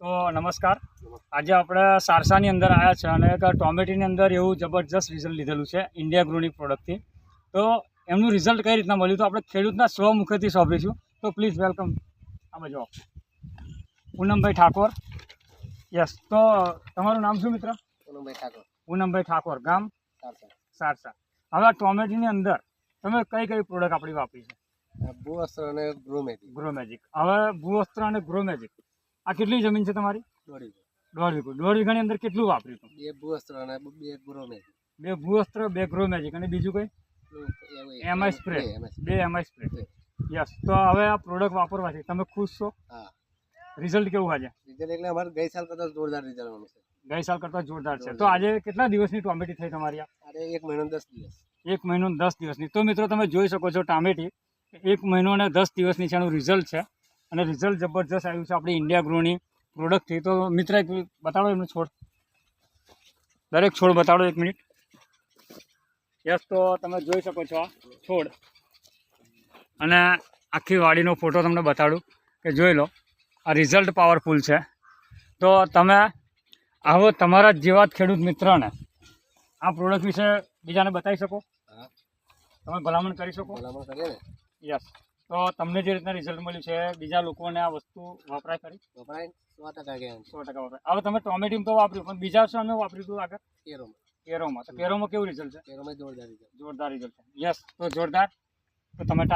તો નમસ્કાર. આજે આપણે સારસાની અંદર આવ્યા છે અને એક ટોમેટીની અંદર એવું જબરજસ્ત રિઝલ્ટ લીધેલું છે ઇન્ડિયા ગ્રોની પ્રોડક્ટથી. તો એમનું રિઝલ્ટ કઈ રીતના મળ્યું તો આપણે ખેડૂતના સ્વમુખેથી સાંભળીશું. તો પ્લીઝ વેલકમ. આ બાજુ આવો. પૂનમભાઈ ઠાકોર. યસ. તો તમારું નામ શું મિત્ર? પૂનમભાઈ ઠાકોર. પૂનમભાઈ ઠાકોર, ગામ સારસા. સારસા. હવે આ ટોમેટીની અંદર તમે કઈ કઈ પ્રોડક્ટ આપણી વાપરી છે? ભૂવસ્ત્ર અને ગ્રોમેથી ગ્રો મેજિક. હવે ભૂવસ્ત્ર અને ગ્રો મેજિક, આ કેટલી જમીન છે તમારી? દોડી ગયો. 1.5 વીઘો. 1.5 વીઘાની અંદર કેટલું વાપર્યું હતું? બે ભૂવસ્ત્ર અને બે ગ્રોમેથી. 2 ભૂવસ્ત્ર, 2 ગ્રો મેજિક અને બીજું કઈ? MI spray. 2 MI spray. Yes. તો હવે આ પ્રોડક્ટ વાપરવાથી તમે ખુશ છો? હા. રિઝલ્ટ કેવું આજે? રિઝલ્ટ એટલે અમારે ગઈ સાલ કરતાં જોરદાર રિઝલ્ટ આવવાનું છે. ગઈ સાલ કરતાં જોરદાર છે. તો આજે કેટલા દિવસની ટોમેટી થઈ તમારી? અરે 1 મહિનો ને 10 દિવસ. 1 મહિનો ને 10 દિવસની. તો મિત્રો તમે જોઈ શકો છો ટામેટી 1 મહિનો ને 10 દિવસની છે એનું રિઝલ્ટ છે અને રિઝલ્ટ જબરજસ્ત આવ્યું છે આપણી ઇન્ડિયા ગ્રોની પ્રોડક્ટથી. તો મિત્ર એક બતાડો એમનો છોડ, દરેક છોડ બતાડો 1 મિનિટ. યસ. તો તમે જોઈ શકો છો આ છોડ અને આખી વાડીનો ફોટો તમને બતાડું કે જોઈ લો. આ રિઝલ્ટ પાવરફુલ છે. તો તમે આવો તમારા જેવા જ ખેડૂત મિત્રને આ પ્રોડક્ટ વિશે બીજાને બતાવી શકો, હા. તમે ભલામણ કરી શકો. ભલામણ કરીએ ને. યસ. તો તમને જે રીતના રિઝલ્ટ મળ્યું છે બીજા લોકોને આ વસ્તુ વપરાય કરી? વપરાય 100% ગયા. 100% વપરાય. હવે તમે ટોમેટીમાં તો વાપર્યું, પણ બીજા સામે વાપર્યું હતું આગળ કેરોમાં. કેરોમાં. તો કેરોમાં કેવું રિઝલ્ટ છે? કેરોમાં જોરદાર રિઝલ્ટ. જોરદાર રિઝલ્ટ છે. યસ. તો જોરદાર. તો તમે